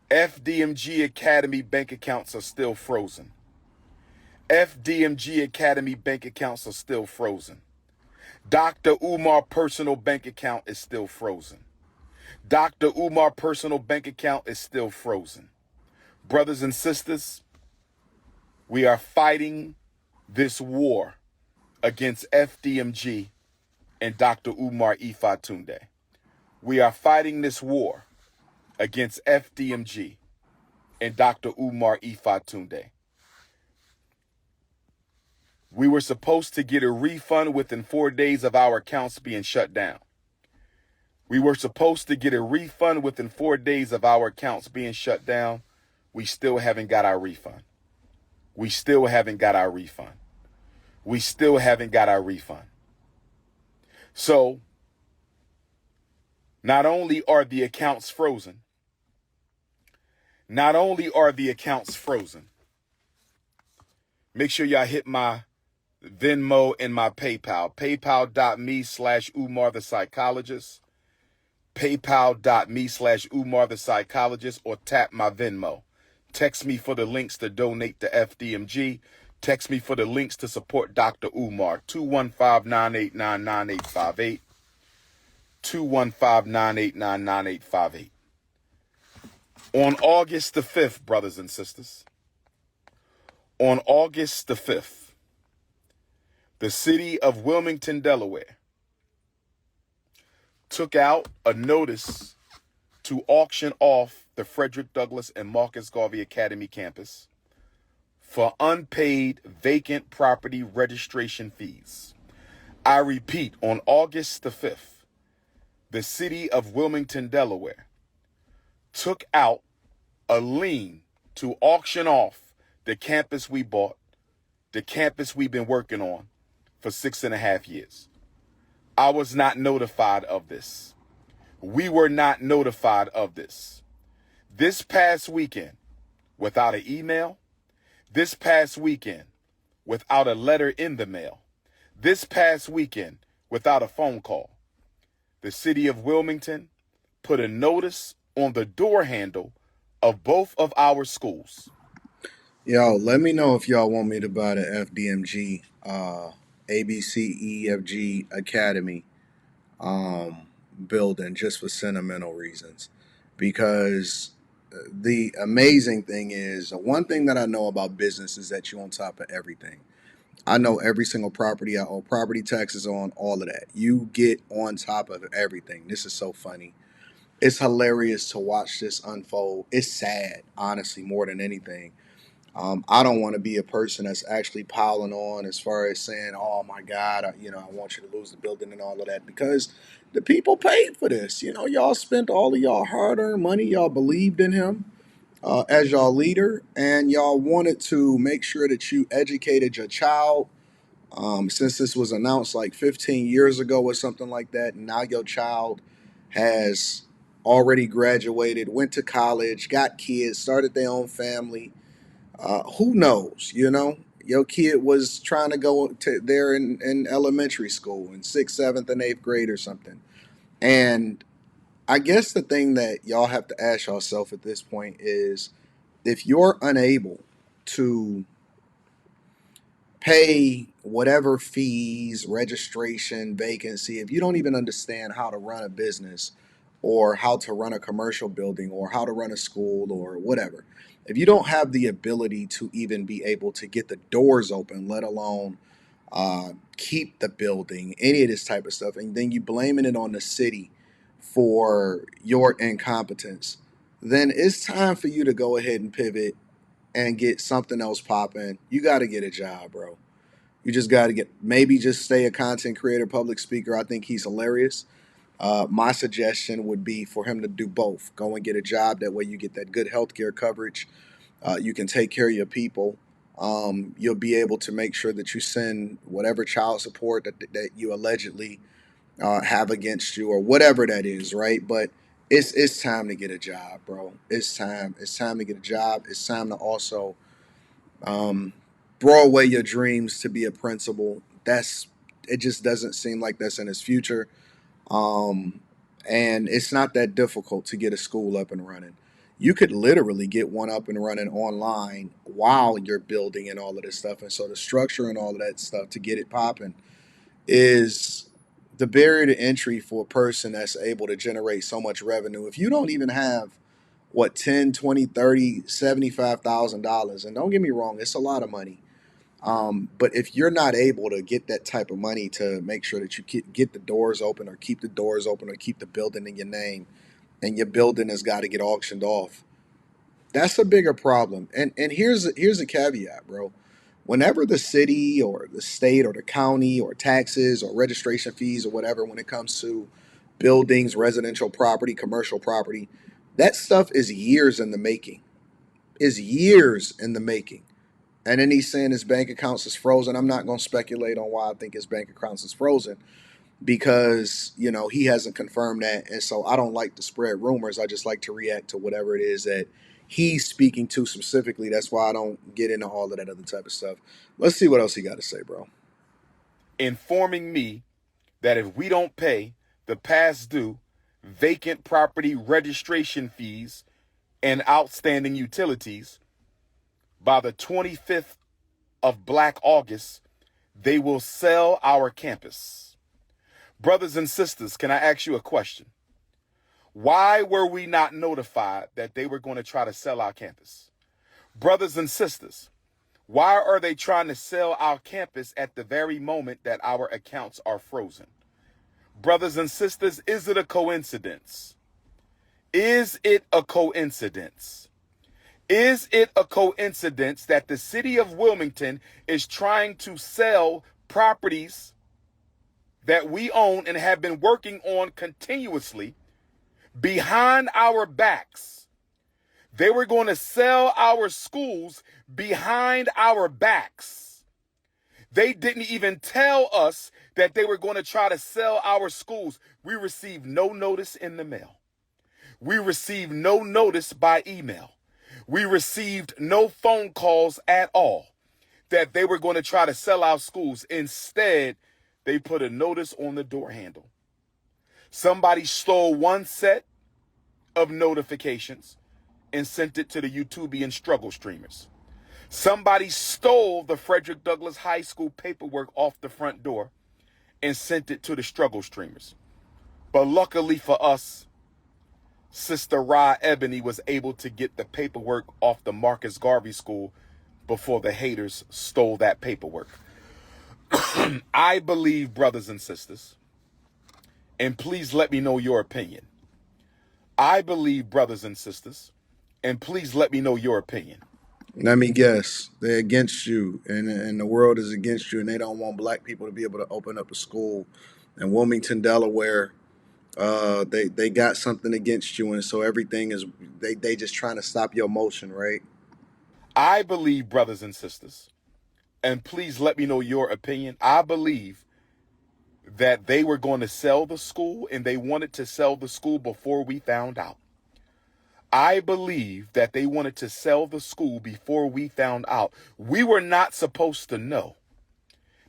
FDMG Academy bank accounts are still frozen. FDMG Academy bank accounts are still frozen. Dr. Umar personal bank account is still frozen. Dr. Umar personal bank account is still frozen. Brothers and sisters, we are fighting this war against FDMG and Dr. Umar Ifatunde. We are fighting this war against FDMG and Dr. Umar Ifatunde. We were supposed to get a refund within 4 days of our accounts being shut down. We were supposed to get a refund within 4 days of our accounts being shut down. We still haven't got our refund. We still haven't got our refund. We still haven't got our refund. So, not only are the accounts frozen, make sure y'all hit my Venmo and my PayPal. PayPal.me/Umar the Psychologist. PayPal.me/Umar the Psychologist, or tap my Venmo. Text me for the links to donate to FDMG. Text me for the links to support Dr. Umar. 215-989-9858. 215-989-9858. On August the 5th, brothers and sisters, on August the 5th, the city of Wilmington, Delaware, took out a notice to auction off the Frederick Douglass and Marcus Garvey Academy campus for unpaid vacant property registration fees. I repeat, on August the 5th, the city of Wilmington, Delaware, took out a lien to auction off the campus we bought, the campus we've been working on for 6.5 years. I was not notified of this. We were not notified of this. This past weekend, without an email, this past weekend, without a letter in the mail, this past weekend, without a phone call, the city of Wilmington put a notice on the door handle of both of our schools. Yo, let me know if y'all want me to buy the FDMG, ABCEFG Academy building just for sentimental reasons. Because the amazing thing is, one thing that I know about business is that you're on top of everything. I know every single property I owe property taxes on, all of that. You get on top of everything. This is so funny. It's hilarious to watch this unfold. It's sad, honestly, more than anything. I don't want to be a person that's actually piling on as far as saying, "Oh my God, I want you to lose the building and all of that," because the people paid for this. Y'all spent all of y'all hard-earned money. Y'all believed in him as y'all leader, and y'all wanted to make sure that you educated your child. Since this was announced like 15 years ago or something like that, and now your child has already graduated, went to college, got kids, started their own family. Who knows? Your kid was trying to go to there in elementary school in sixth, seventh, and eighth grade or something. And I guess the thing that y'all have to ask yourself at this point is, if you're unable to pay whatever fees, registration, vacancy, if you don't even understand how to run a business or how to run a commercial building or how to run a school or whatever, if you don't have the ability to even be able to get the doors open, let alone keep the building, any of this type of stuff, and then you blaming it on the city for your incompetence, then it's time for you to go ahead and pivot and get something else popping. You got to get a job, bro. You just got to maybe just stay a content creator, public speaker. I think he's hilarious. My suggestion would be for him to do both. Go and get a job. That way you get that good healthcare coverage. You can take care of your people. You'll be able to make sure that you send whatever child support that you allegedly have against you or whatever that is, right? But it's time to get a job, bro. It's time. It's time to get a job. It's time to also um, throw away your dreams to be a principal. It just doesn't seem like that's in his future. Um, and it's not that difficult to get a school up and running. you could literally get one up and running online while you're building and all of this stuff. And so the structure and all of that stuff to get it popping is the barrier to entry for a person that's able to generate so much revenue. If you don't even have what 10, 20, 30, $75,000, and don't get me wrong, it's a lot of money. But if you're not able to get that type of money to make sure that you get the doors open or keep the doors open or keep the building in your name, and your building has got to get auctioned off, that's a bigger problem. And here's a caveat, bro. Whenever the city or the state or the county or taxes or registration fees or whatever, when it comes to buildings, residential property, commercial property, that stuff is years in the making. Is years in the making. And then he's saying his bank accounts is frozen. I'm not going to speculate on why I think his bank accounts is frozen because he hasn't confirmed that, and so I don't like to spread rumors. I just like to react to whatever it is that he's speaking to specifically. That's why I don't get into all of that other type of stuff. Let's see what else he got to say, bro. Informing me that if we don't pay the past due vacant property registration fees and outstanding utilities by the 25th of Black August, they will sell our campus. Brothers and sisters, can I ask you a question? Why were we not notified that they were going to try to sell our campus? Brothers and sisters, why are they trying to sell our campus at the very moment that our accounts are frozen? Brothers and sisters, is it a coincidence? Is it a coincidence? Is it a coincidence that the city of Wilmington is trying to sell properties that we own and have been working on continuously behind our backs? They were going to sell our schools behind our backs. They didn't even tell us that they were going to try to sell our schools. We received no notice in the mail. We received no notice by email. We received no phone calls at all that they were going to try to sell our schools. Instead, they put a notice on the door handle. Somebody stole one set of notifications and sent it to the YouTubian struggle streamers. Somebody stole the Frederick Douglass High School paperwork off the front door and sent it to the struggle streamers. But luckily for us, Sister Ra Ebony was able to get the paperwork off the Marcus Garvey School before the haters stole that paperwork. I believe, brothers and sisters, and please let me know your opinion. I believe, brothers and sisters, and please let me know your opinion. Let me guess. They're against you, and the world is against you, and they don't want black people to be able to open up a school in Wilmington, Delaware. They got something against you, and so everything is they just trying to stop your motion, right? I believe, brothers and sisters, and please let me know your opinion. I believe that they were going to sell the school, and they wanted to sell the school before we found out. I believe that they wanted to sell the school before we found out. We were not supposed to know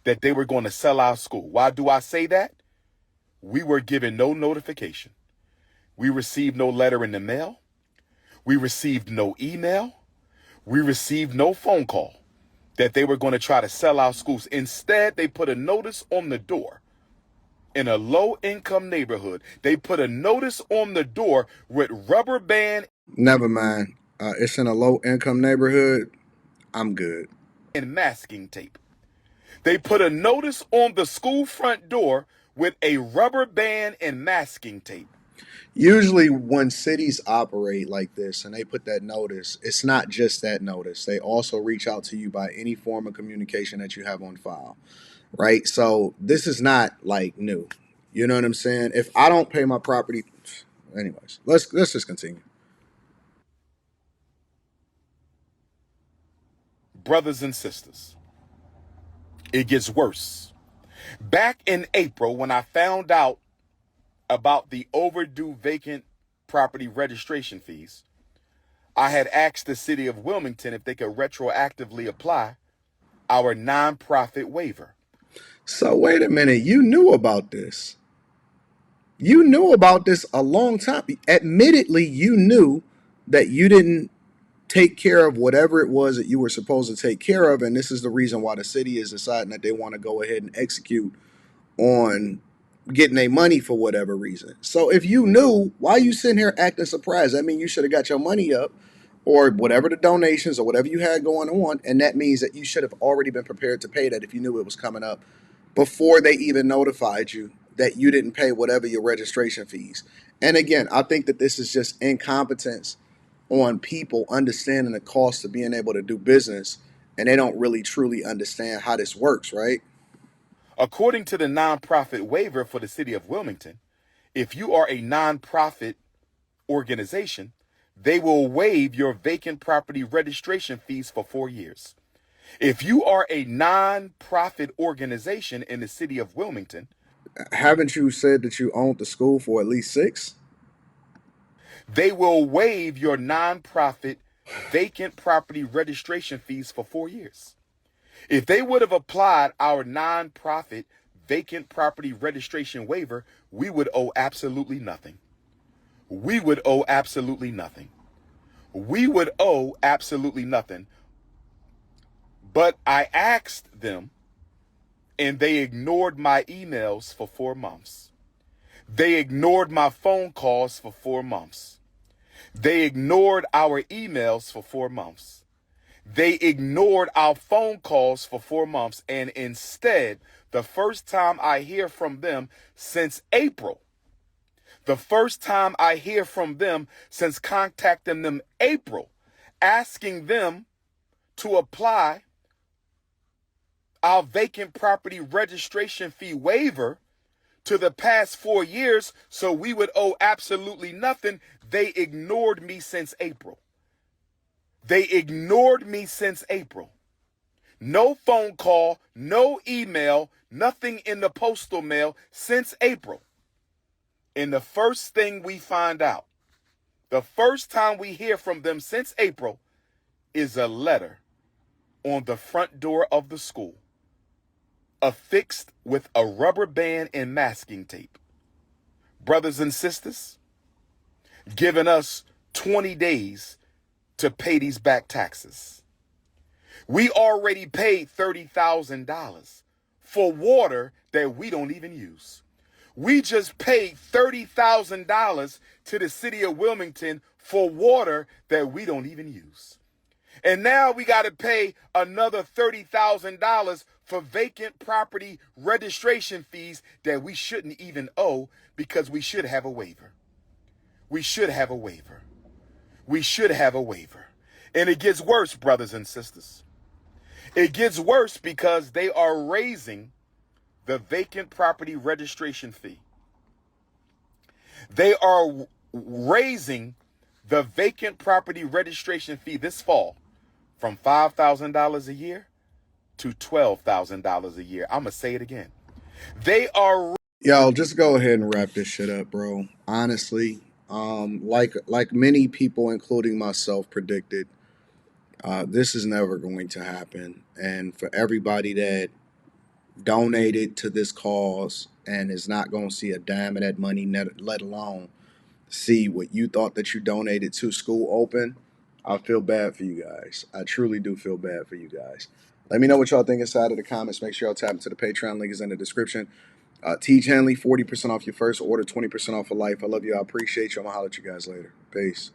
that they were going to sell our school. Why do I say that? We were given no notification. We received no letter in the mail. We received no email. We received no phone call that they were going to try to sell our schools. Instead, they put a notice on the door. In a low-income neighborhood, they put a notice on the door with rubber band. Never mind. It's in a low income neighborhood. I'm good. And masking tape. They put a notice on the school front door with a rubber band and masking tape. Usually, when cities operate like this and they put that notice, it's not just that notice. They also reach out to you by any form of communication that you have on file, right? So this is not like new. You know what I'm saying? If I don't pay my property, anyways, let's just continue. Brothers and sisters, it gets worse. Back in April, when I found out about the overdue vacant property registration fees, I had asked the city of Wilmington if they could retroactively apply our nonprofit waiver. So wait a minute, you knew about this. You knew about this a long time. Admittedly, you knew that you didn't take care of whatever it was that you were supposed to take care of, and this is the reason why the city is deciding that they want to go ahead and execute on getting their money for whatever reason. So if you knew, why are you sitting here acting surprised? I mean, you should have got your money up or whatever the donations or whatever you had going on, and that means that you should have already been prepared to pay that if you knew it was coming up before they even notified you that you didn't pay whatever your registration fees. And again, I think that this is just incompetence on people understanding the cost of being able to do business, and they don't really truly understand how this works, right? According to the nonprofit waiver for the city of Wilmington, if you are a nonprofit organization, they will waive your vacant property registration fees for 4 years. If you are a nonprofit organization in the city of Wilmington, Haven't you said that you owned the school for at least 6? they will waive your nonprofit vacant property registration fees for 4 years. If they would have applied our nonprofit vacant property registration waiver, we would owe absolutely nothing. We would owe absolutely nothing. We would owe absolutely nothing. But I asked them, and they ignored my emails for 4 months. They ignored my phone calls for 4 months. They ignored our emails for 4 months. They ignored our phone calls for 4 months. And instead, the first time I hear from them since April, the first time I hear from them since contacting them April, asking them to apply our vacant property registration fee waiver to the past 4 years so we would owe absolutely nothing, they ignored me since April. They ignored me since April. No phone call, no email, nothing in the postal mail since April. And the first thing we find out, the first time we hear from them since April, is a letter on the front door of the school, affixed with a rubber band and masking tape. Brothers and sisters, giving us 20 days to pay these back taxes. We already paid $30,000 for water that we don't even use. We just paid $30,000 to the city of Wilmington for water that we don't even use. And now we got to pay another $30,000 for vacant property registration fees that we shouldn't even owe because we should have a waiver. We should have a waiver. We should have a waiver. And it gets worse, brothers and sisters. It gets worse because they are raising the vacant property registration fee. They are raising the vacant property registration fee this fall from $5,000 a year to $12,000 a year. I'm going to say it again. They are. Yo, just go ahead and wrap this shit up, bro. Honestly, like many people, including myself, predicted, this is never going to happen. And for everybody that donated to this cause and is not going to see a dime of that money, let alone see what you thought that you donated to school open, I feel bad for you guys. I truly do feel bad for you guys. Let me know what y'all think inside of the comments. Make sure y'all tap into the Patreon. Link is in the description. Teach Henley, 40% off your first order, 20% off for life. I love you. I appreciate you. I'm going to holler at you guys later. Peace.